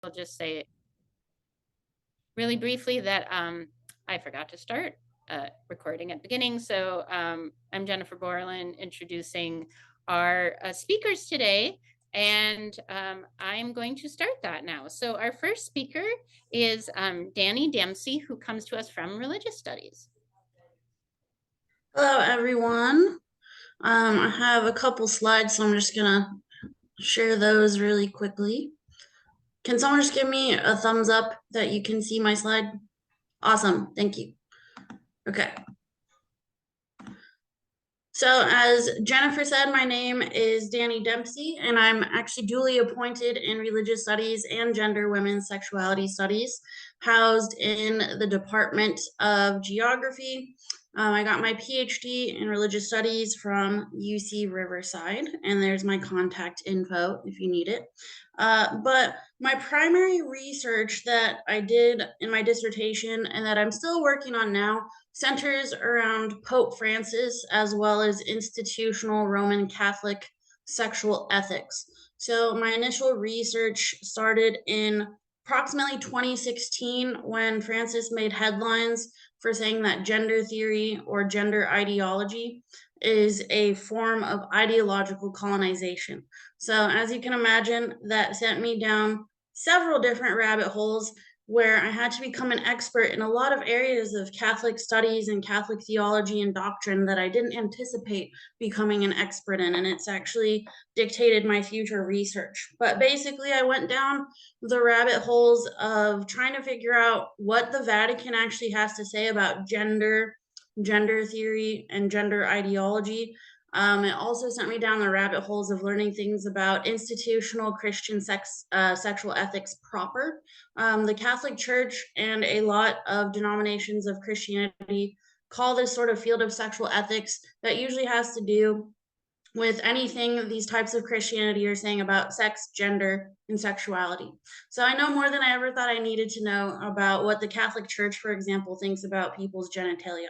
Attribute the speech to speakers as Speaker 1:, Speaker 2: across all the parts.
Speaker 1: I'll just say really briefly that I forgot to start recording at the beginning. So I'm Jennifer Borland, introducing our speakers today. And I'm going to start that now. So our first speaker is Dani Dempsey, who comes to us from religious studies.
Speaker 2: Hello, everyone. I have a couple slides, so I'm just gonna share those really quickly. Can someone just give me a thumbs up that you can see my slide? Awesome, thank you. Okay. So as Jennifer said, my name is Dani Dempsey, and I'm actually duly appointed in religious studies and gender, women's sexuality studies, housed in the Department of Geography. I got my PhD in religious studies from UC Riverside, and there's my contact info if you need it. But my primary research that I did in my dissertation and that I'm still working on now centers around Pope Francis as well as institutional Roman Catholic sexual ethics. So my initial research started in approximately 2016 when Francis made headlines for saying that gender theory or gender ideology is a form of ideological colonization. So, as you can imagine, that sent me down several different rabbit holes where I had to become an expert in a lot of areas of Catholic studies and Catholic theology and doctrine that I didn't anticipate becoming an expert in. And it's actually dictated my future research. But basically, I went down the rabbit holes of trying to figure out what the Vatican actually has to say about gender theory, and gender ideology. It also sent me down the rabbit holes of learning things about institutional Christian sexual ethics proper. The Catholic Church and a lot of denominations of Christianity call this sort of field of sexual ethics that usually has to do with anything these types of Christianity are saying about sex, gender, and sexuality. So I know more than I ever thought I needed to know about what the Catholic Church, for example, thinks about people's genitalia.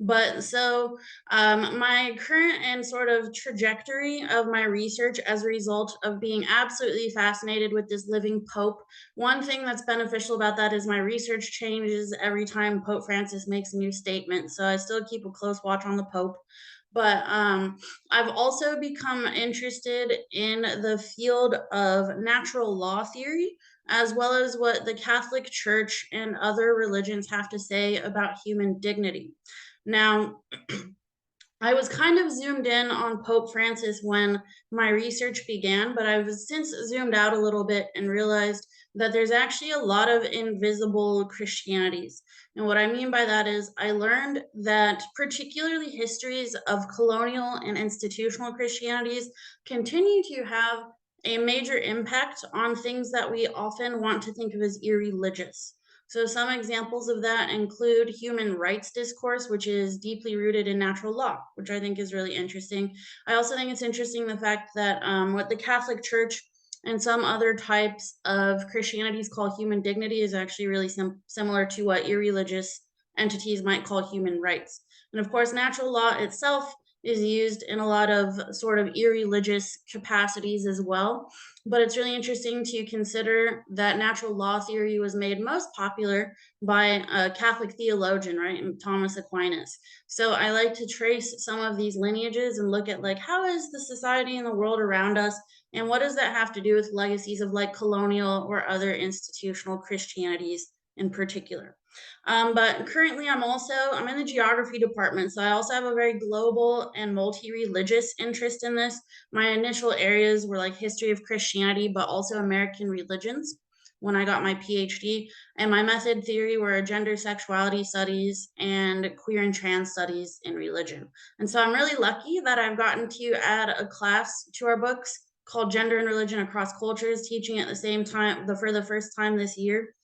Speaker 2: But so my current and sort of trajectory of my research as a result of being absolutely fascinated with this living Pope, one thing that's beneficial about that is my research changes every time Pope Francis makes a new statement. So I still keep a close watch on the Pope. But I've also become interested in the field of natural law theory, as well as what the Catholic Church and other religions have to say about human dignity. Now, I was kind of zoomed in on Pope Francis when my research began, but I've since zoomed out a little bit and realized that there's actually a lot of invisible Christianities. And what I mean by that is, I learned that particularly histories of colonial and institutional Christianities continue to have a major impact on things that we often want to think of as irreligious. So, some examples of that include human rights discourse, which is deeply rooted in natural law, which I think is really interesting. I also think it's interesting the fact that what the Catholic Church and some other types of Christianities call human dignity is actually really similar to what irreligious entities might call human rights. And of course, natural law itself is used in a lot of sort of irreligious capacities as well. But it's really interesting to consider that natural law theory was made most popular by a Catholic theologian, right, Thomas Aquinas. So I like to trace some of these lineages and look at like how is the society and the world around us, and what does that have to do with legacies of like colonial or other institutional Christianities in particular. But currently, I'm in the geography department, so I also have a very global and multi-religious interest in this. My initial areas were like history of Christianity, but also American religions when I got my PhD. And my method theory were gender sexuality studies and queer and trans studies in religion. And so I'm really lucky that I've gotten to add a class to our books called Gender and Religion Across Cultures, teaching at the same time for the first time this year.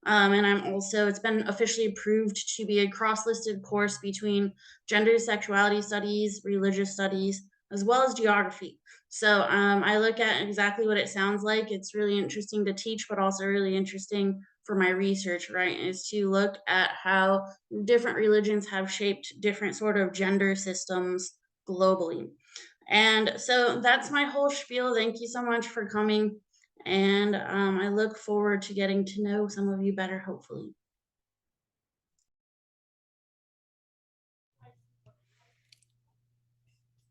Speaker 2: And it's been officially approved to be a cross listed course between gender, sexuality studies, religious studies, as well as geography. So I look at exactly what it sounds like. It's really interesting to teach, but also really interesting for my research, right? Is to look at how different religions have shaped different sort of gender systems globally. And so that's my whole spiel. Thank you so much for coming. And I look forward to getting to know some of you better, hopefully.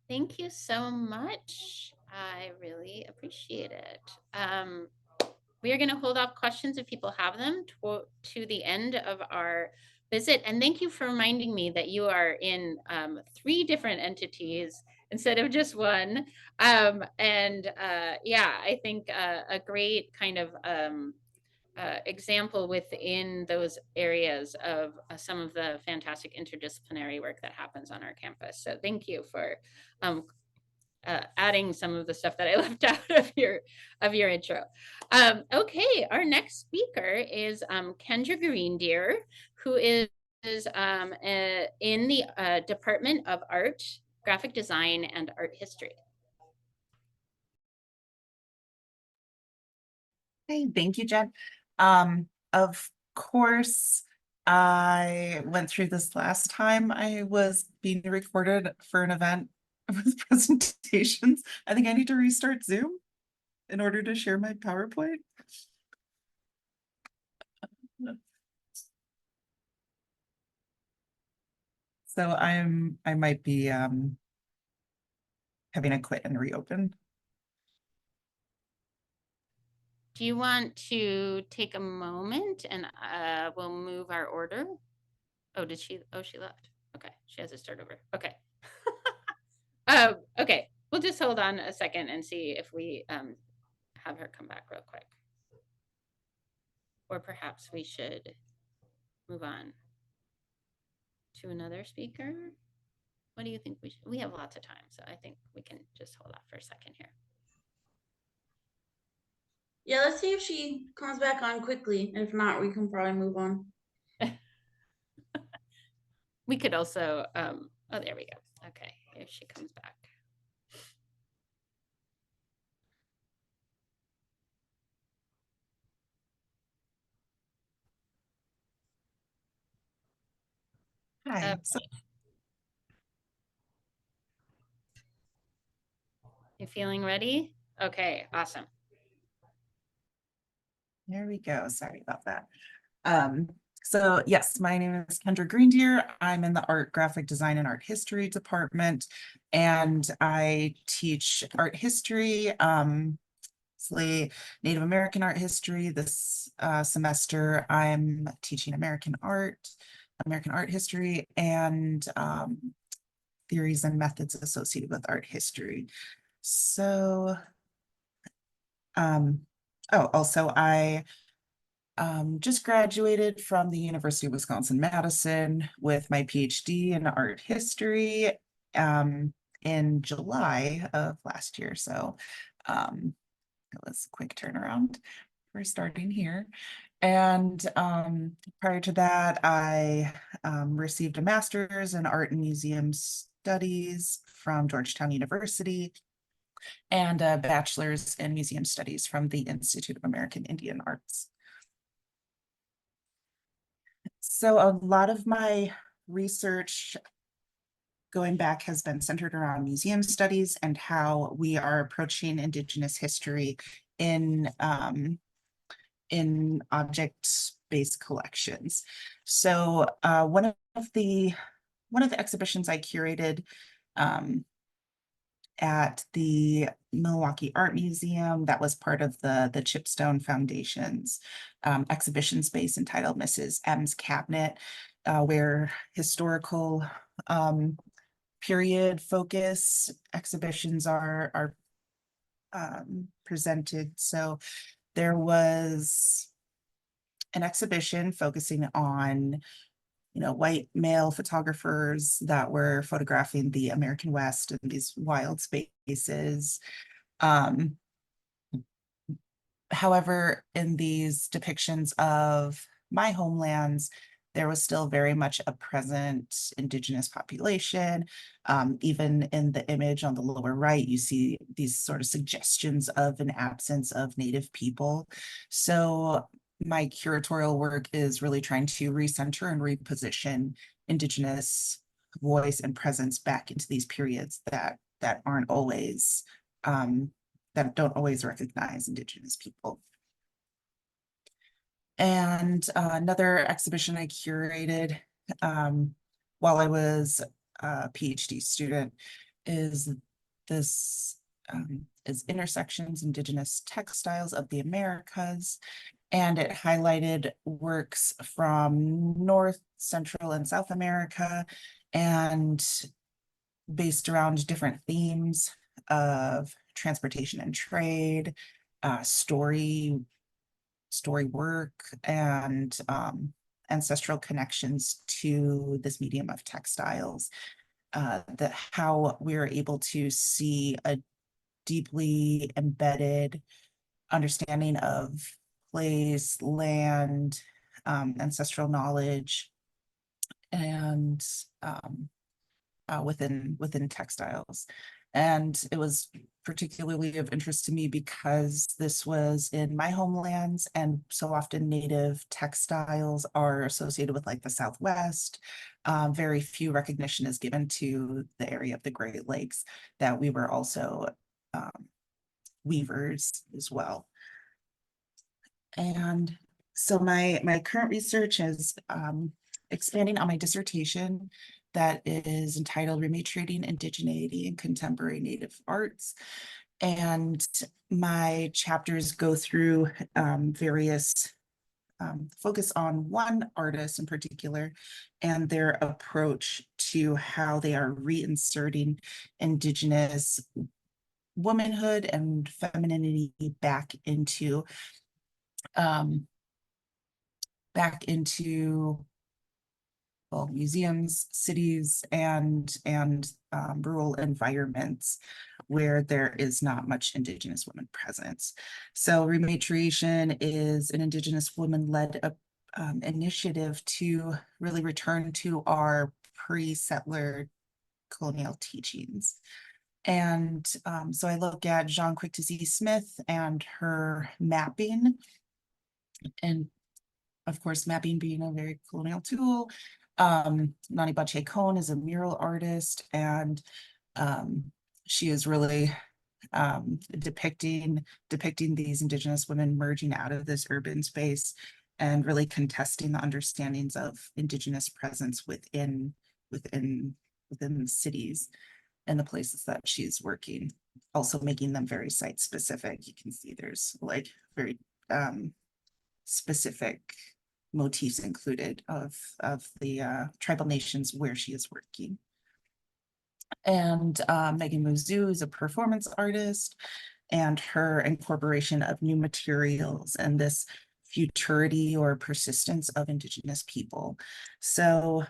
Speaker 1: Thank you so much. I really appreciate it. We are going to hold off questions if people have them to the end of our visit. And thank you for reminding me that you are in 3 different entities instead of just one. Yeah, I think a great kind of example within those areas of some of the fantastic interdisciplinary work that happens on our campus. So thank you for adding some of the stuff that I left out of your intro. Okay, our next speaker is Kendra Greendeer, who is in the Department of Art, Graphic Design, and Art History.
Speaker 3: Hey, thank you, Jen. Of course, I went through this last time I was being recorded for an event with presentations. I think I need to restart Zoom in order to share my PowerPoint. So I might be having to quit and reopen.
Speaker 1: Do you want to take a moment and we'll move our order? Oh, did she? Oh, she left. Okay, she has to start over. Okay. Okay, we'll just hold on a second and see if we have her come back real quick. Or perhaps we should move on to another speaker. What do you think we should? We have lots of time, so I think we can just hold off for a second here.
Speaker 2: Yeah, let's see if she comes back on quickly. If not, we can probably move on.
Speaker 1: We could also, oh, there we go. Okay, here she comes back.
Speaker 3: Hi.
Speaker 1: You feeling ready? Okay, awesome.
Speaker 3: There we go. Sorry about that. So yes, my name is Kendra Greendeer. I'm in the Art, Graphic Design, and Art History department, and I teach art history, mostly Native American art history. This semester, I'm teaching American art history, and theories and methods associated with art history. So, also I just graduated from the University of Wisconsin-Madison with my PhD in art history in July of last year. So it was a quick turnaround for starting here. And prior to that, I received a master's in art and museum studies from Georgetown University and a bachelor's in museum studies from the Institute of American Indian Arts. So a lot of my research going back has been centered around museum studies and how we are approaching Indigenous history in object-based collections. So one of the exhibitions I curated at the Milwaukee Art Museum that was part of the Chipstone Foundation's exhibition space entitled Mrs. M's Cabinet, where historical period focus exhibitions are presented. So there was an exhibition focusing on white male photographers that were photographing the American West in these wild spaces. However, in these depictions of my homelands, there was still very much a present Indigenous population. Even in the image on the lower right, you see these sort of suggestions of an absence of Native people. So my curatorial work is really trying to recenter and reposition Indigenous voice and presence back into these periods that aren't always that don't always recognize Indigenous people. And another exhibition I curated while I was a PhD student is this is Intersections Indigenous Textiles of the Americas. And it highlighted works from North, Central, and South America, and based around different themes of transportation and trade, story work, and ancestral connections to this medium of textiles. That how we're able to see a deeply embedded understanding of place, land, ancestral knowledge, and within textiles. And it was particularly of interest to me because this was in my homelands, and so often Native textiles are associated with like the Southwest. Very few recognition is given to the area of the Great Lakes, that we were also weavers as well. And so my current research is expanding on my dissertation that is entitled Rematriating Indigeneity in Contemporary Native Arts. And my chapters go through various focus on one artist in particular and their approach to how they are reinserting Indigenous womanhood and femininity back into well, museums, cities, and rural environments where there is not much Indigenous women presence. So rematriation is an Indigenous woman-led initiative to really return to our pre-settler colonial teachings. And so I look at Jean Kwak Smith and her mapping, and of course, mapping being a very colonial tool. Nani Bache Cone is a mural artist, and she is really depicting these Indigenous women merging out of this urban space and really contesting the understandings of Indigenous presence within the cities and the places that she's working, also making them very site specific. You can see there's like very specific motifs included of the tribal nations where she is working. And Megan Muzu is a performance artist, and her incorporation of new materials and this futurity or persistence of Indigenous people. So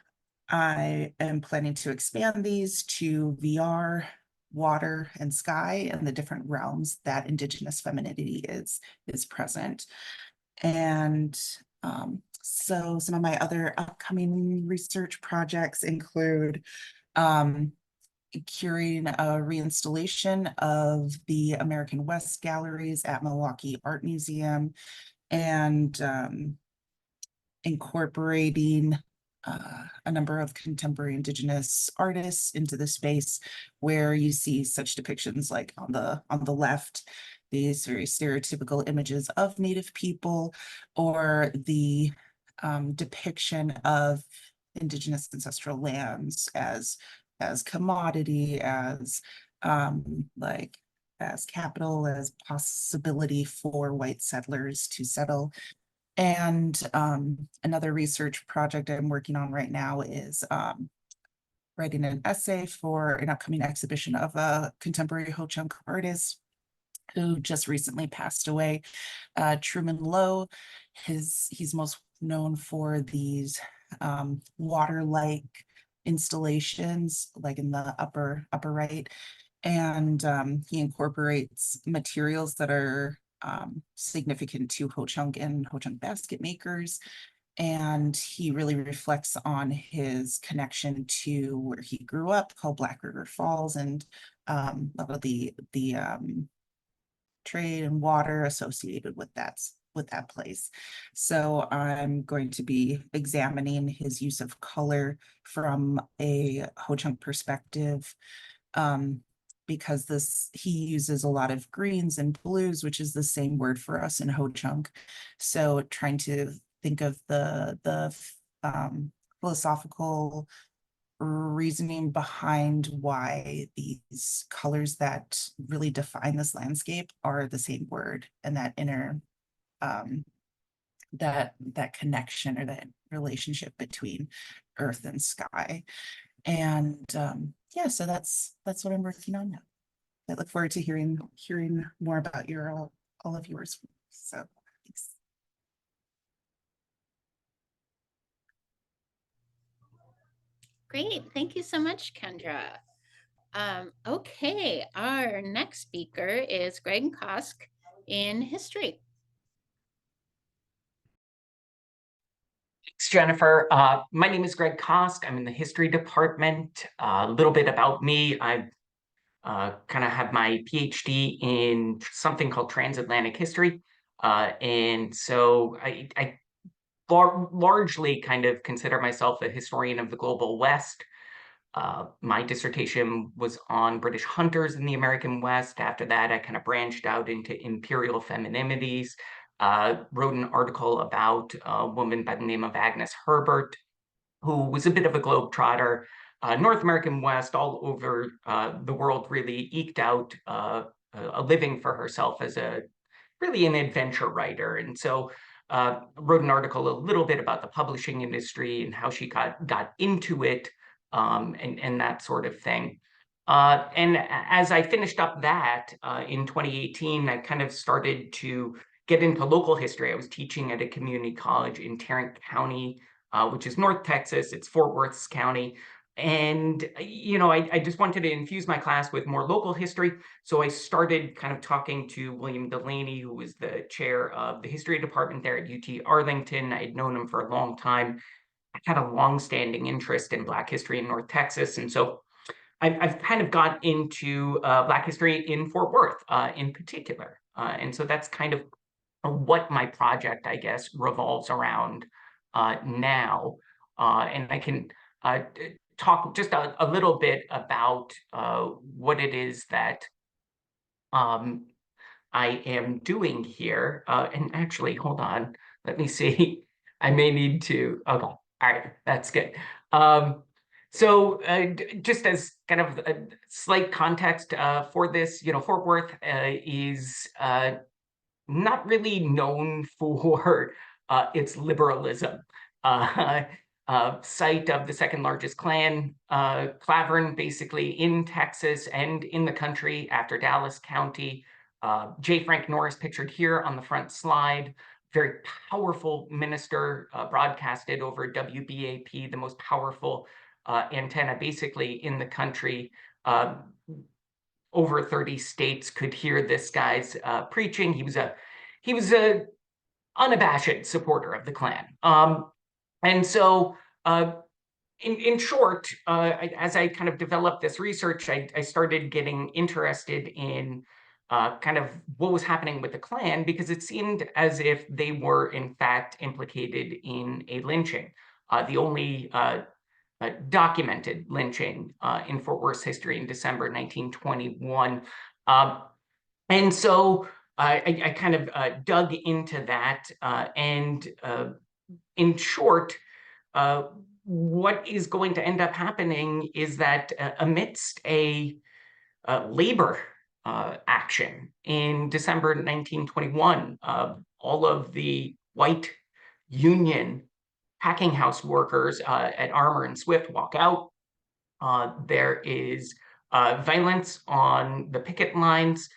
Speaker 3: I am planning to expand these to VR, water, and sky, and the different realms that Indigenous femininity is present. And so some of my other upcoming research projects include curating a reinstallation of the American West galleries at Milwaukee Art Museum, and incorporating a number of contemporary Indigenous artists into the space, where you see such depictions like on the left, these very stereotypical images of Native people, or the depiction of Indigenous ancestral lands as commodity, as as capital, as possibility for white settlers to settle. And another research project I'm working on right now is writing an essay for an upcoming exhibition of a contemporary Ho-Chunk artist who just recently passed away, Truman Lowe. He's most known for these water-like installations, like in the upper right, and he incorporates materials that are significant to Ho-Chunk and Ho-Chunk basket makers. And he really reflects on his connection to where he grew up, called Black River Falls, and a lot of the trade and water associated with that place. So I'm going to be examining his use of color from a Ho-Chunk perspective, because he uses a lot of greens and blues, which is the same word for us in Ho-Chunk. So trying to think of the philosophical reasoning behind why these colors that really define this landscape are the same word, and that inner that connection or that relationship between earth and sky. And yeah, so that's what I'm working on now. I look forward to hearing more about all of yours. So thanks.
Speaker 1: Great. Thank you so much, Kendra. Okay, our next speaker is Greg Kosc in history.
Speaker 4: Thanks, Jennifer. My name is Greg Kosc. I'm in the history department. A little bit about me. I kind of have my PhD in something called transatlantic history. And so I largely kind of consider myself a historian of the global West. My dissertation was on British hunters in the American West. After that, I kind of branched out into imperial femininities, wrote an article about a woman by the name of Agnes Herbert, who was a bit of a globetrotter, North American West, all over the world, really eked out a living for herself as really an adventure writer. And so wrote an article a little bit about the publishing industry and how she got into it, and that sort of thing. And as I finished up that in 2018, I kind of started to get into local history. I was teaching at a community college in Tarrant County, which is North Texas. It's Fort Worth County. And, I just wanted to infuse my class with more local history. So I started kind of talking to William Delaney, who was the chair of the history department there at UT Arlington. I had known him for a long time. I had a longstanding interest in Black history in North Texas. And so I've kind of got into Black history in Fort Worth in particular. And so that's kind of what my project, I guess, revolves around now. And I can talk just a little bit about what it is that I am doing here. And actually, hold on, let me see. I may need to, okay, all right, that's good. So just as kind of a slight context for this, Fort Worth is not really known for its liberalism. Site of the second largest clan clavern, basically in Texas and in the country after Dallas County. J. Frank Norris, pictured here on the front slide, very powerful minister, broadcasted over WBAP, the most powerful antenna basically in the country. Over 30 states could hear this guy's preaching. He was a unabashed supporter of the Klan. And so in short, as I kind of developed this research, I started getting interested in kind of what was happening with the Klan, because it seemed as if they were in fact implicated in a lynching. The only documented lynching in Fort Worth's history in December 1921. And so I kind of dug into that. And in short, what is going to end up happening is that amidst a labor action in December 1921, all of the white Union packing house workers at Armour and Swift walk out. There is violence on the picket lines.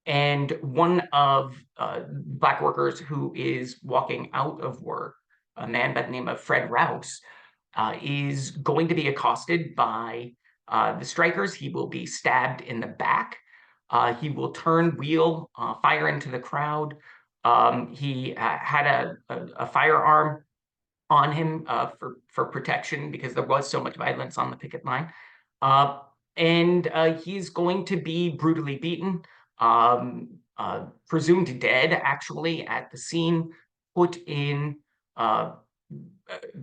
Speaker 4: And one of Black workers who is walking out of work, a man by the name of Fred Rouse, is going to be accosted by the strikers. He will be stabbed in the back. He will turn, wheel, fire into the crowd. He had a firearm on him for protection because there was so much violence on the picket line. And he's going to be brutally beaten, presumed dead actually at the scene, put in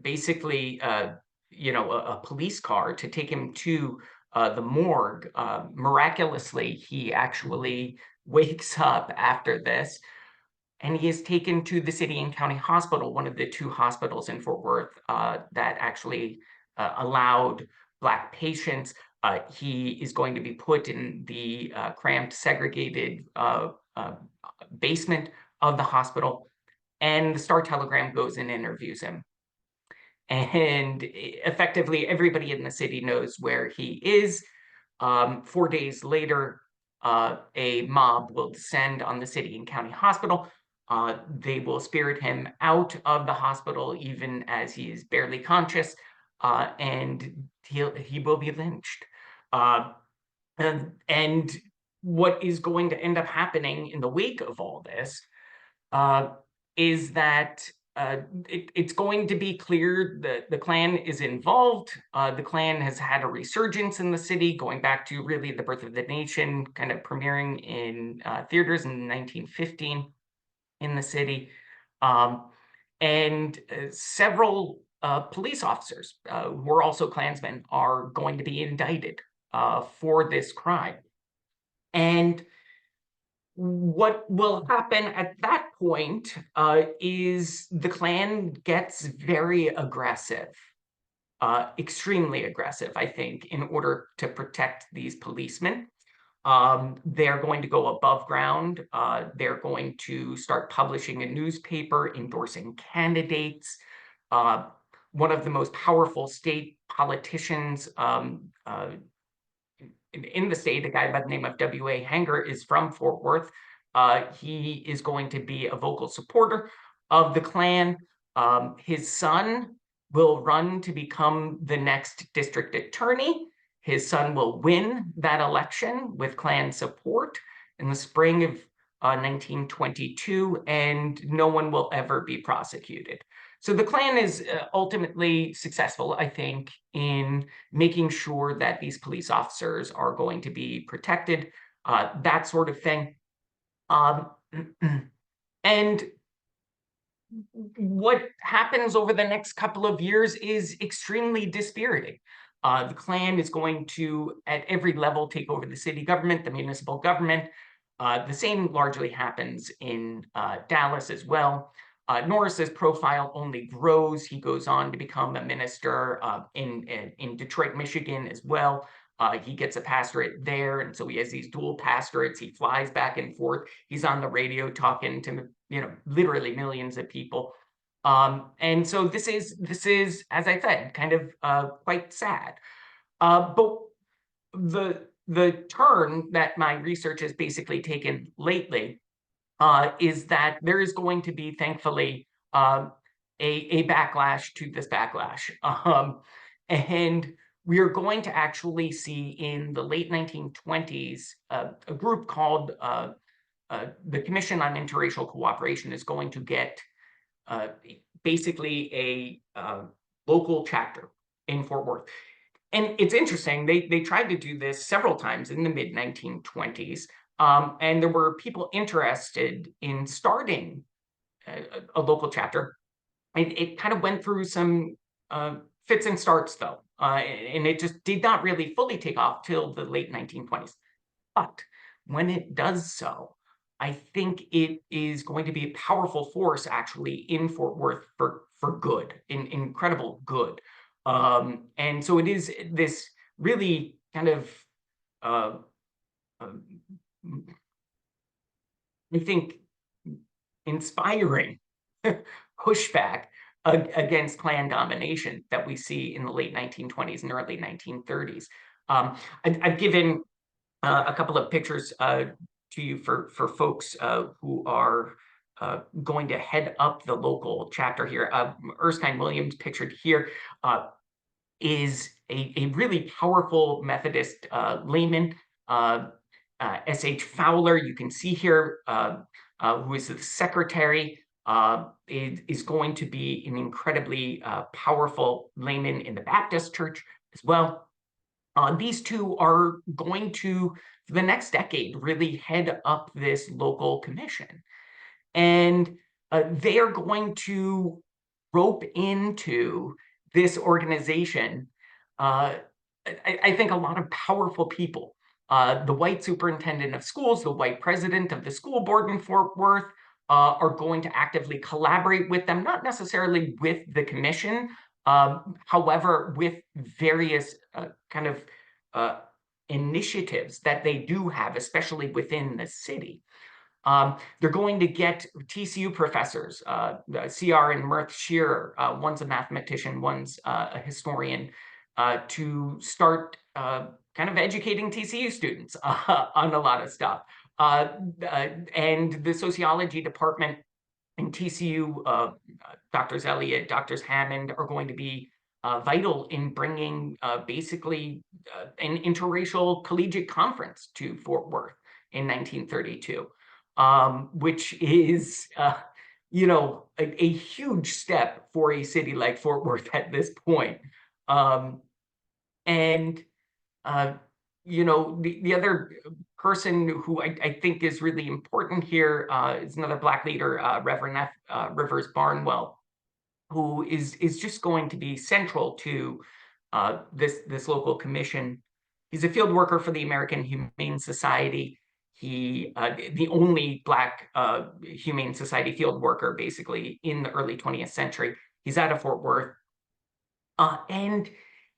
Speaker 4: basically a police car to take him to the morgue. Miraculously, he actually wakes up after this, and he is taken to the City and County Hospital, one of the 2 hospitals in Fort Worth that actually allowed Black patients. He is going to be put in the cramped, segregated basement of the hospital, and the Star Telegram goes and interviews him. And effectively, everybody in the city knows where he is. 4 days later, a mob will descend on the City and County Hospital. They will spirit him out of the hospital even as he is barely conscious, and he will be lynched. And what is going to end up happening in the wake of all this is that it's going to be clear that the Klan is involved. The Klan has had a resurgence in the city, going back to really the birth of the nation, kind of premiering in theaters in 1915 in the city. And several police officers who are also Klansmen are going to be indicted for this crime. And what will happen at that point is the Klan gets very aggressive, extremely aggressive, I think, in order to protect these policemen. They're going to go above ground. They're going to start publishing a newspaper endorsing candidates. One of the most powerful state politicians in the state, a guy by the name of W.A. Hanger, is from Fort Worth. He is going to be a vocal supporter of the Klan. His son will run to become the next district attorney. His son will win that election with Klan support in the spring of 1922, and no one will ever be prosecuted. So the Klan is ultimately successful, I think, in making sure that these police officers are going to be protected, that sort of thing. And what happens over the next couple of years is extremely dispiriting. The Klan is going to, at every level, take over the city government, the municipal government. The same largely happens in Dallas as well. Norris's profile only grows. He goes on to become a minister in Detroit, Michigan as well. He gets a pastorate there, and so he has these dual pastorates. He flies back and forth. He's on the radio talking to literally millions of people. And so this is, as I said, kind of quite sad. But the turn that my research has basically taken lately is that there is going to be, thankfully, a backlash to this backlash. And we are going to actually see in the late 1920s, a group called the Commission on Interracial Cooperation is going to get basically a local chapter in Fort Worth. And it's interesting, they tried to do this several times in the mid-1920s. And there were people interested in starting a local chapter. It kind of went through some fits and starts, though, and it just did not really fully take off till the late 1920s. But when it does so, I think it is going to be a powerful force, actually, in Fort Worth for good, in incredible good. And so it is this really kind of I think, inspiring pushback against Klan domination that we see in the late 1920s and early 1930s. I've given a couple of pictures to you for folks who are going to head up the local chapter here. Erskine Williams, pictured here, is a really powerful Methodist layman. S.H. Fowler, you can see here, who is the secretary, is going to be an incredibly powerful layman in the Baptist church as well. These two are going to, for the next decade, really head up this local commission. And they are going to rope into this organization I think a lot of powerful people, the white superintendent of schools, the white president of the school board in Fort Worth, are going to actively collaborate with them, not necessarily with the commission, however, with various kind of initiatives that they do have, especially within the city. They're going to get TCU professors, CR and Mirth Shearer, one's a mathematician, one's a historian, to start kind of educating TCU students on a lot of stuff. And the sociology department in TCU, Drs. Elliott, Drs. Hammond are going to be vital in bringing basically an interracial collegiate conference to Fort Worth in 1932, which is, a huge step for a city like Fort Worth at this point. And the other person who I think is really important here is another Black leader, Reverend F. Rivers Barnwell, who is just going to be central to this local commission. He's a field worker for the American Humane Society. He the only Black Humane Society field worker, basically, in the early 20th century. He's out of Fort Worth. And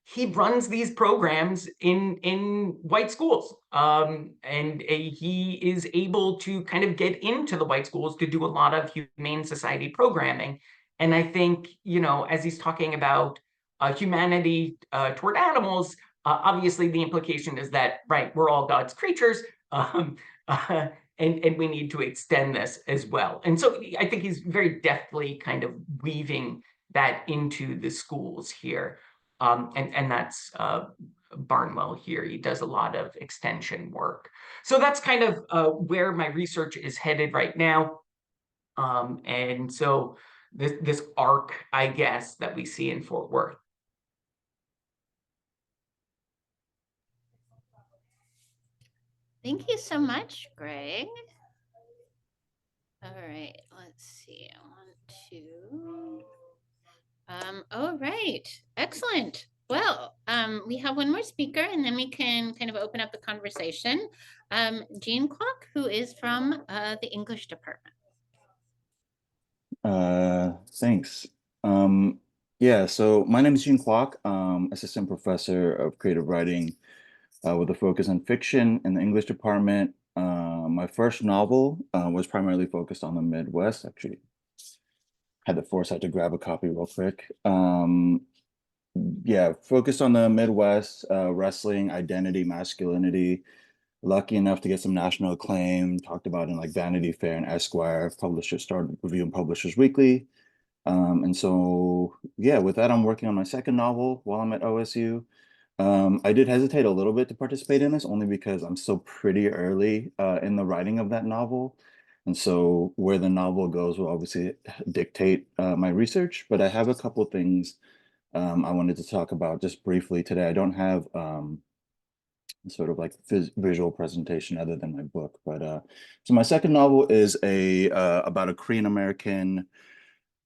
Speaker 4: he runs these programs in white schools, and he is able to kind of get into the white schools to do a lot of Humane Society programming. And I think, as he's talking about humanity toward animals, obviously the implication is that, right, we're all God's creatures, and we need to extend this as well. And so I think he's very deftly kind of weaving that into the schools here. And that's Barnwell here. He does a lot of extension work. So that's kind of where my research is headed right now. And so this arc, I guess, that we see in Fort Worth.
Speaker 1: Thank you so much, Greg. All right, let's see. I want to. All right, excellent. Well, we have one more speaker, and then we can kind of open up the conversation. Jean Kwak, who is from the English department.
Speaker 5: Thanks. Yeah, so my name is Jean Kwak, assistant professor of creative writing with a focus on fiction in the English department. My first novel was primarily focused on the Midwest. Actually, had the foresight to grab a copy real quick. Yeah, focused on the Midwest, wrestling, identity, masculinity. Lucky enough to get some national acclaim, talked about in like Vanity Fair and Esquire. Publishers started reviewing Publishers Weekly. And so, yeah, with that, I'm working on my second novel while I'm at OSU. I did hesitate a little bit to participate in this only because I'm still pretty early in the writing of that novel. And so where the novel goes will obviously dictate my research, but I have a couple things I wanted to talk about just briefly today. I don't have sort of like visual presentation other than my book, but so my second novel is about a Korean American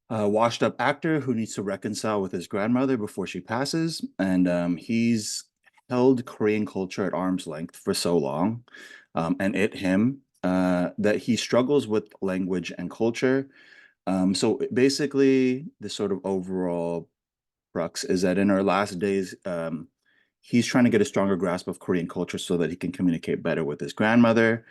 Speaker 5: washed up actor who needs to reconcile with his grandmother before she passes. And he's held Korean culture at arm's length for so long, and him, that he struggles with language and culture. So basically, the sort of overall crux is that in our last days, he's trying to get a stronger grasp of Korean culture so that he can communicate better with his grandmother.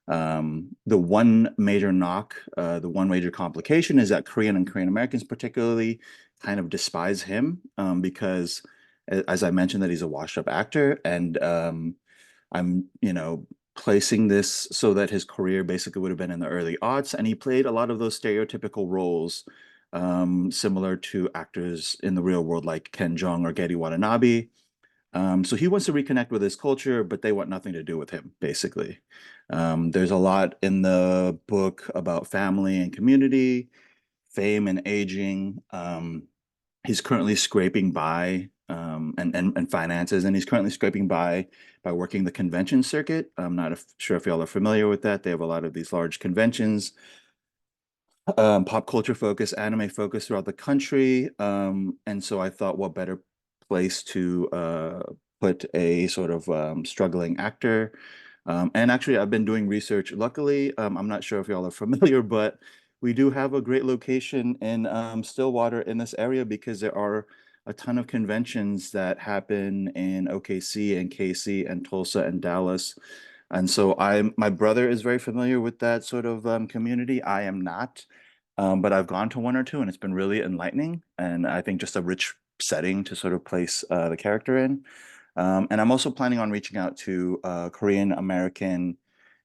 Speaker 5: The one major knock, the one major complication is that Korean and Korean Americans particularly kind of despise him because, as I mentioned, that he's a washed-up actor, and I'm, placing this so that his career basically would have been in the early aughts, and he played a lot of those stereotypical roles, similar to actors in the real world like Ken Jeong or Getty Watanabe. So he wants to reconnect with his culture, but they want nothing to do with him, basically. There's a lot in the book about family and community, fame and aging. He's currently scraping by, and finances, and he's currently scraping by working the convention circuit. I'm not sure if y'all are familiar with that. They have a lot of these large conventions, pop culture focus, anime focus throughout the country. And so I thought, what better place to put a sort of struggling actor. And actually, I've been doing research. Luckily, I'm not sure if y'all are familiar, but we do have a great location in Stillwater in this area because there are a ton of conventions that happen in OKC and KC and Tulsa and Dallas. And so my brother is very familiar with that sort of community. I am not, but I've gone to one or two and it's been really enlightening. And I think just a rich setting to sort of place the character in. And I'm also planning on reaching out to Korean American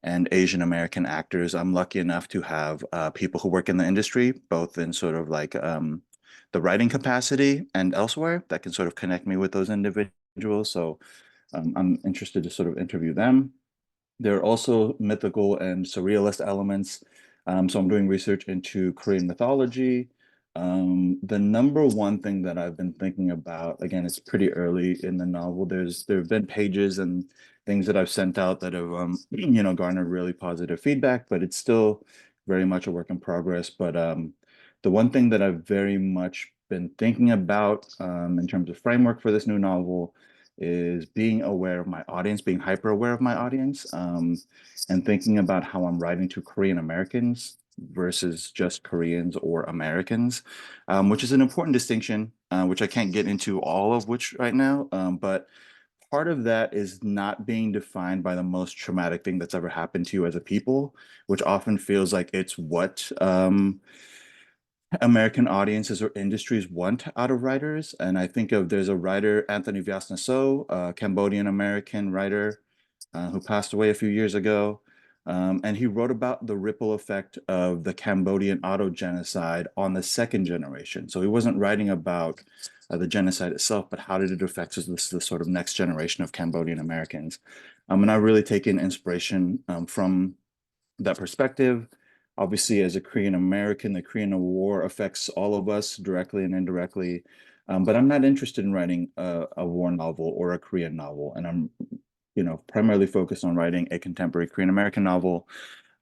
Speaker 5: and Asian American actors. I'm lucky enough to have people who work in the industry, both in sort of like the writing capacity and elsewhere, that can sort of connect me with those individuals. So I'm interested to sort of interview them. There are also mythical and surrealist elements. So I'm doing research into Korean mythology. The number one thing that I've been thinking about, again, it's pretty early in the novel. There have been pages and things that I've sent out that have garnered really positive feedback, but it's still very much a work in progress. But the one thing that I've very much been thinking about in terms of framework for this new novel is being aware of my audience, being hyper aware of my audience, and thinking about how I'm writing to Korean Americans versus just Koreans or Americans, which is an important distinction, which I can't get into all of which right now. But part of that is not being defined by the most traumatic thing that's ever happened to you as a people, which often feels like it's what American audiences or industries want out of writers. And I think there's a writer, Anthony Vyasnaso, a Cambodian American writer who passed away a few years ago. And he wrote about the ripple effect of the Cambodian auto genocide on the second generation. So he wasn't writing about the genocide itself, but how did it affect the sort of next generation of Cambodian Americans? And I've really taken inspiration from that perspective. Obviously, as a Korean American, the Korean War affects all of us directly and indirectly. But I'm not interested in writing a war novel or a Korean novel, and I'm, primarily focused on writing a contemporary Korean American novel.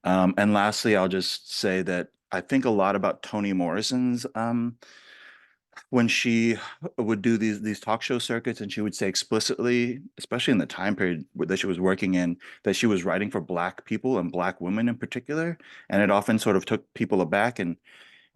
Speaker 5: And lastly, I'll just say that I think a lot about Toni Morrison's when she would do these talk show circuits, and she would say explicitly, especially in the time period that she was working in, that she was writing for Black people and Black women in particular, and it often sort of took people aback. And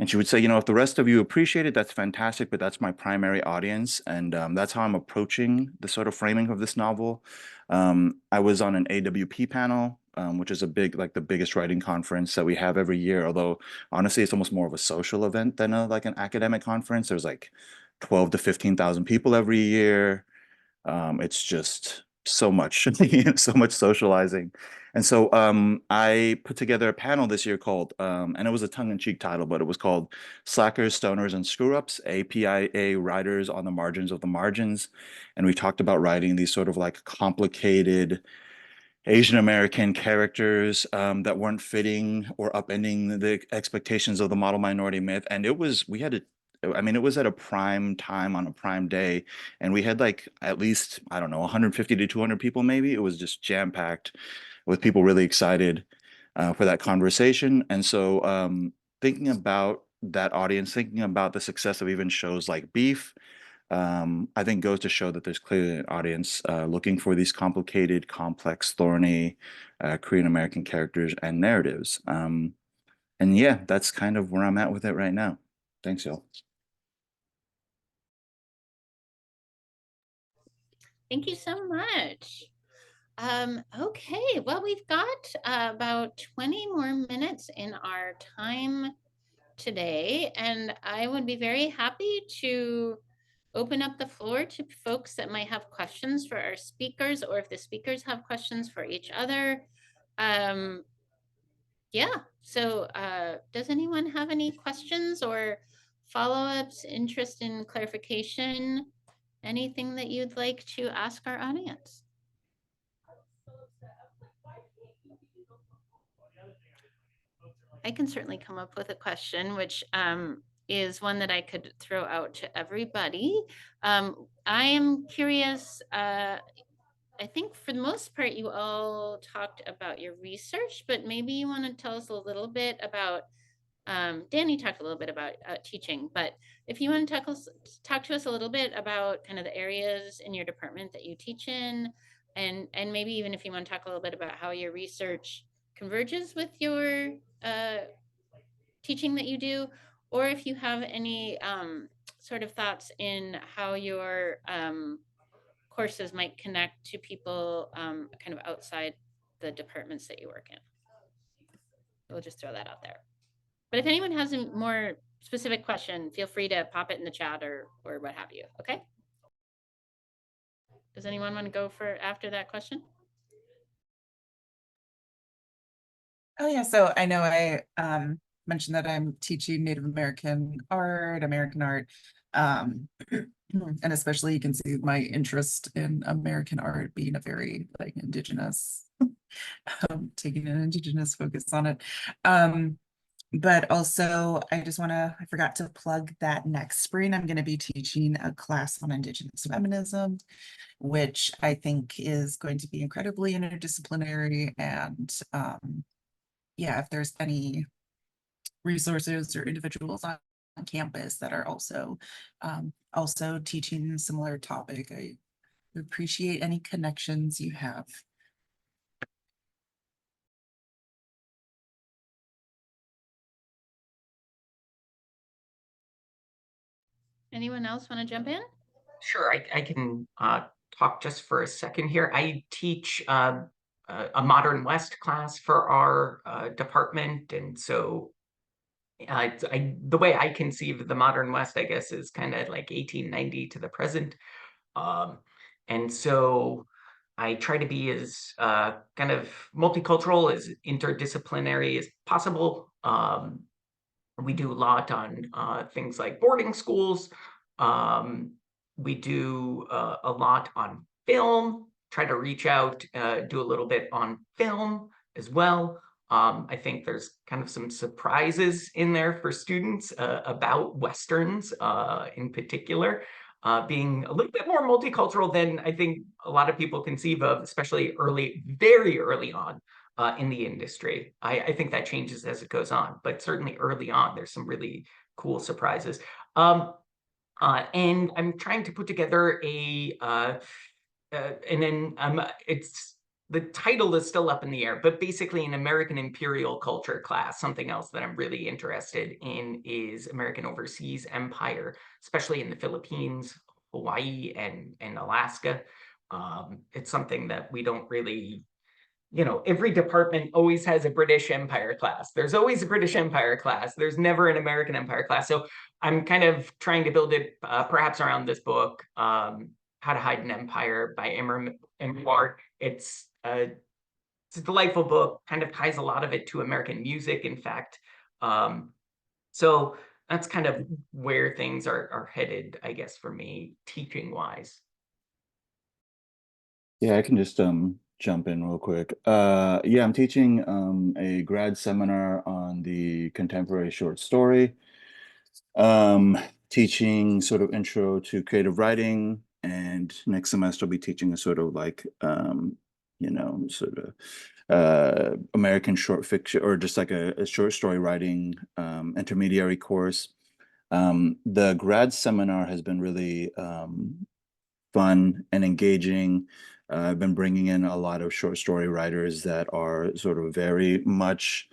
Speaker 5: she would say, if the rest of you appreciate it, that's fantastic, but that's my primary audience. And that's how I'm approaching the sort of framing of this novel. I was on an AWP panel, which is like the biggest writing conference that we have every year. Although honestly, it's almost more of a social event than like an academic conference. There's like 12 to 15,000 people every year. It's just so much, so much socializing. And so I put together a panel this year called, and it was a tongue-in-cheek title, but it was called Slackers, Stoners, and Screw-Ups, APIA Writers on the Margins of the Margins. And we talked about writing these sort of like complicated Asian American characters that weren't fitting or upending the expectations of the model minority myth. And it was at a prime time on a prime day, and we had like at least, I don't know, 150 to 200 people maybe. It was just jam-packed with people really excited for that conversation. And so thinking about that audience, thinking about the success of even shows like Beef, I think goes to show that there's clearly an audience looking for these complicated, complex, thorny Korean American characters and narratives. And yeah, that's kind of where I'm at with it right now. Thanks, y'all.
Speaker 1: Thank you so much. Okay, well, we've got about 20 more minutes in our time today, and I would be very happy to open up the floor to folks that might have questions for our speakers, or if the speakers have questions for each other. Yeah, so does anyone have any questions or follow-ups, interest in clarification, anything that you'd like to ask our audience? I can certainly come up with a question, which is one that I could throw out to everybody. I am curious, I think for the most part, you all talked about your research, but maybe you want to tell us a little bit about Dani talked a little bit about teaching, but if you want to talk to us a little bit about kind of the areas in your department that you teach in, and maybe even if you want to talk a little bit about how your research converges with your teaching that you do, or if you have any sort of thoughts in how your courses might connect to people kind of outside the departments that you work in. We'll just throw that out there. But if anyone has a more specific question, feel free to pop it in the chat or what have you, okay? Does anyone want to go for after that question?
Speaker 3: Oh yeah, so I know I mentioned that I'm teaching Native American art, and especially you can see my interest in American art being a very like indigenous, taking an indigenous focus on it. But also I forgot to plug that next spring I'm going to be teaching a class on indigenous feminism, which I think is going to be incredibly interdisciplinary. And yeah, if there's any resources or individuals on campus that are also teaching a similar topic, I appreciate any connections you have.
Speaker 1: Anyone else want to jump in?
Speaker 4: Sure, I can talk just for a second here. I teach a Modern West class for our department, and so the way I conceive of the Modern West, I guess, is kind of like 1890 to the present. And so I try to be as kind of multicultural, as interdisciplinary as possible. We do a lot on things like boarding schools. We do a lot on film, try to reach out, do a little bit on film as well. I think there's kind of some surprises in there for students about Westerns in particular, being a little bit more multicultural than I think a lot of people conceive of, especially very early on in the industry. I think that changes as it goes on, but certainly early on, there's some really cool surprises. And I'm trying to put together it's the title is still up in the air, but basically an American imperial culture class. Something else that I'm really interested in is American overseas empire, especially in the Philippines, Hawaii, and Alaska. It's something that we don't really, every department always has a British Empire class. There's always a British Empire class. There's never an American Empire class. So I'm kind of trying to build it perhaps around this book, How to Hide an Empire by Emmer. It's a delightful book, kind of ties a lot of it to American music, in fact. So that's kind of where things are headed, I guess, for me, teaching wise.
Speaker 5: Yeah, I can just jump in real quick. Yeah, I'm teaching a grad seminar on the contemporary short story. Teaching sort of intro to creative writing, and next semester I'll be teaching a sort of like sort of American short fiction, or just like a short story writing intermediary course. The grad seminar has been really fun and engaging. I've been bringing in a lot of short story writers that are sort of very much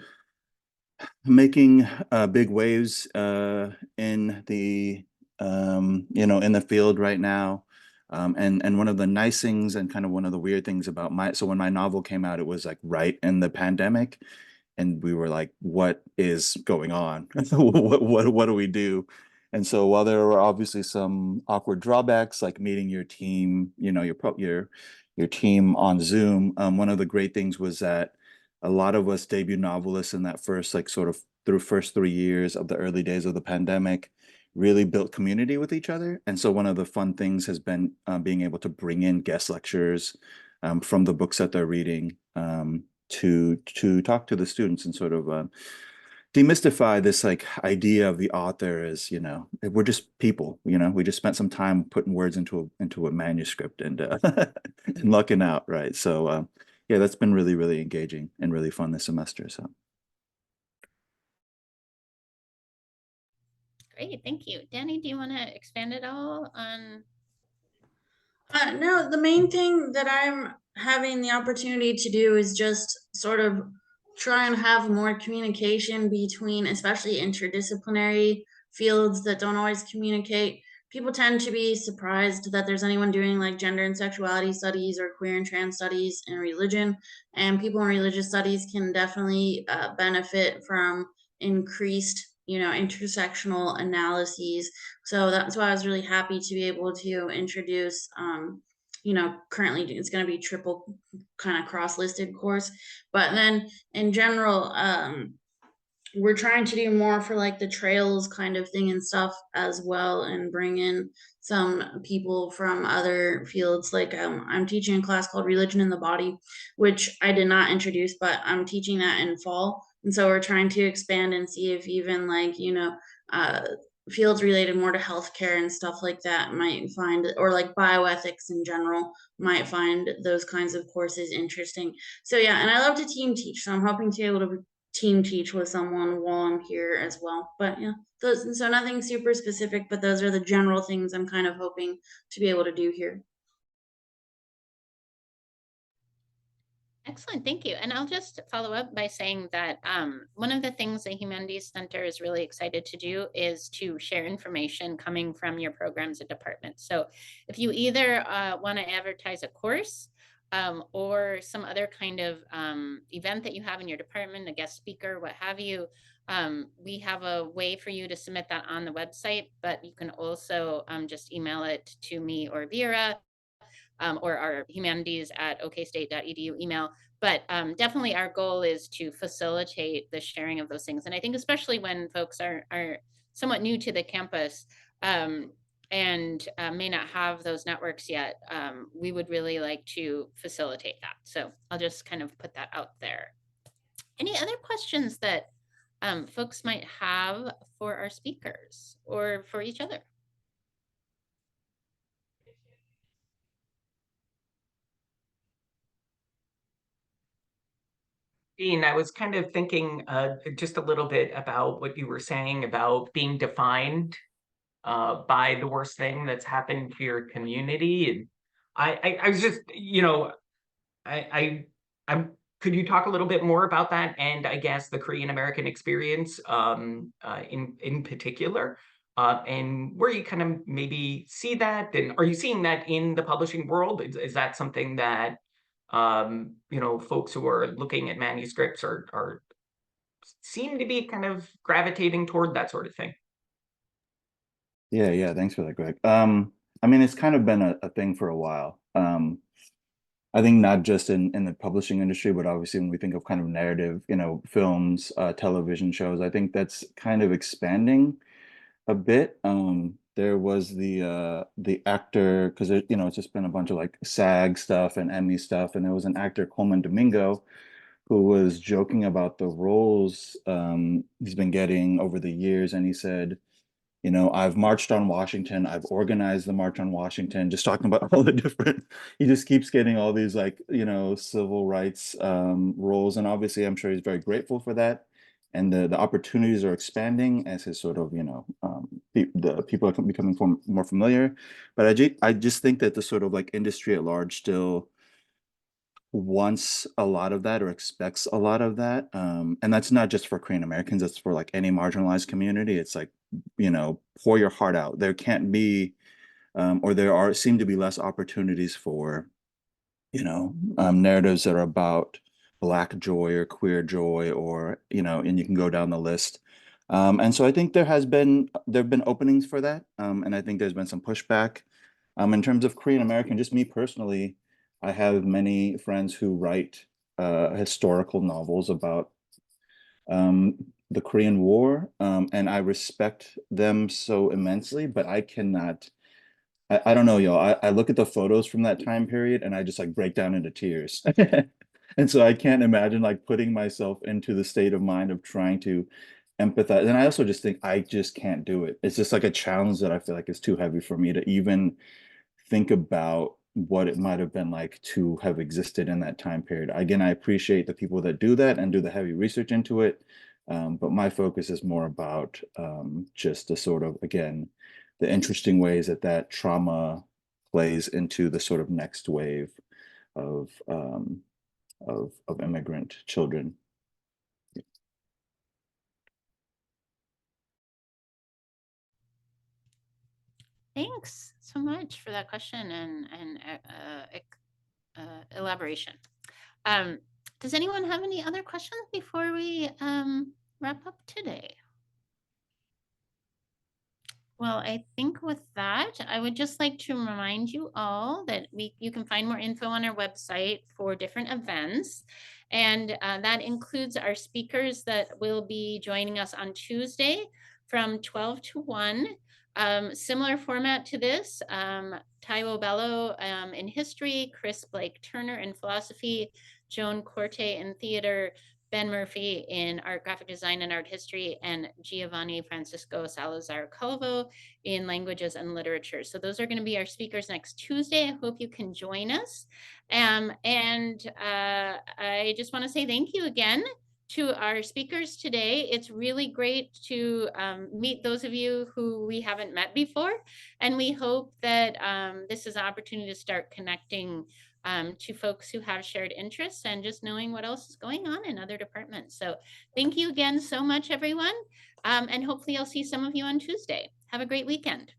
Speaker 5: making big waves in the in the field right now. And one of the nice things and kind of one of the weird things about when my novel came out, it was like right in the pandemic, and we were like, what is going on? What do we do? And so while there were obviously some awkward drawbacks, like meeting your team, your team on Zoom, one of the great things was that a lot of us debut novelists in that first first 3 years of the early days of the pandemic really built community with each other. And so one of the fun things has been being able to bring in guest lecturers from the books that they're reading, to talk to the students and sort of demystify this like idea of the author as, we're just people, we just spent some time putting words into a manuscript and and lucking out, right? So yeah, that's been really, really engaging and really fun this semester. So
Speaker 1: Great, thank you. Dani, do you want to expand at all on?
Speaker 2: No, the main thing that I'm having the opportunity to do is just sort of try and have more communication between, especially interdisciplinary fields that don't always communicate. People tend to be surprised that there's anyone doing like gender and sexuality studies or queer and trans studies in religion. And people in religious studies can definitely benefit from increased, intersectional analyses. So that's why I was really happy to be able to introduce, currently it's going to be triple kind of cross-listed course. But then in general, we're trying to do more for like the trails kind of thing and stuff as well, and bring in some people from other fields. Like I'm teaching a class called Religion in the Body, which I did not introduce, but I'm teaching that in fall. And so we're trying to expand and see if even like, uh, fields related more to healthcare and stuff like that might find, or like bioethics in general, might find those kinds of courses interesting. So yeah, and I love to team teach, so I'm hoping to be able to team teach with someone while I'm here as well. But yeah, those, so nothing super specific, but those are the general things I'm kind of hoping to be able to do here.
Speaker 1: Excellent, thank you. And I'll just follow up by saying that one of the things the Humanities Center is really excited to do is to share information coming from your programs and departments. So if you either want to advertise a course or some other kind of event that you have in your department, a guest speaker, what have you, we have a way for you to submit that on the website, but you can also just email it to me or Vera, or our humanities@okstate.edu email. But definitely our goal is to facilitate the sharing of those things. And I think especially when folks are somewhat new to the campus and may not have those networks yet, we would really like to facilitate that. So I'll just kind of put that out there. Any other questions that folks might have for our speakers or for each other?
Speaker 4: Dean, I was kind of thinking just a little bit about what you were saying about being defined by the worst thing that's happened to your community. And I was just, I'm. Could you talk a little bit more about that? And I guess the Korean American experience in particular, and where you kind of maybe see that, and are you seeing that in the publishing world? Is that something that folks who are looking at manuscripts are seem to be kind of gravitating toward that sort of thing?
Speaker 5: Yeah, thanks for that, Greg. I mean, it's kind of been a thing for a while. I think not just in the publishing industry, but obviously when we think of kind of narrative, films, television shows, I think that's kind of expanding a bit. There was the actor, because it's just been a bunch of like SAG stuff and Emmy stuff, and there was an actor, Coleman Domingo, who was joking about the roles he's been getting over the years, and he said, I've marched on Washington, I've organized the March on Washington, just talking about all the different, he just keeps getting all these like, civil rights roles. And obviously I'm sure he's very grateful for that. And the opportunities are expanding as his sort of, the people are becoming more familiar. But I just think that the sort of like industry at large still wants a lot of that or expects a lot of that. And that's not just for Korean Americans, it's for like any marginalized community. It's like, pour your heart out. There can't be, or there seem to be less opportunities for, narratives that are about Black joy or queer joy, or, and you can go down the list. And so I think there have been openings for that. And I think there's been some pushback. In terms of Korean American, just me personally, I have many friends who write historical novels about the Korean War, and I respect them so immensely, but I cannot. I don't know, y'all. I look at the photos from that time period and I just like break down into tears. And so I can't imagine like putting myself into the state of mind of trying to empathize. And I also just think I just can't do it. It's just like a challenge that I feel like is too heavy for me to even think about what it might have been like to have existed in that time period. Again, I appreciate the people that do that and do the heavy research into it. But my focus is more about just the sort of, again, the interesting ways that that trauma plays into the sort of next wave of immigrant children.
Speaker 1: Thanks so much for that question and elaboration. Does anyone have any other questions before we wrap up today? Well, I think with that, I would just like to remind you all that you can find more info on our website for different events. And that includes our speakers that will be joining us on Tuesday from 12 to 1. Similar format to this, Taiwo Bello in history, Chris Blake Turner in philosophy, Joan Corte in theater, Ben Murphy in art, graphic design, and art history, and Giovanni Francisco Salazar Calvo in languages and literature. So those are going to be our speakers next Tuesday. I hope you can join us. I just want to say thank you again to our speakers today. It's really great to meet those of you who we haven't met before. And we hope that this is an opportunity to start connecting to folks who have shared interests and just knowing what else is going on in other departments. So thank you again so much, everyone. And hopefully I'll see some of you on Tuesday. Have a great weekend.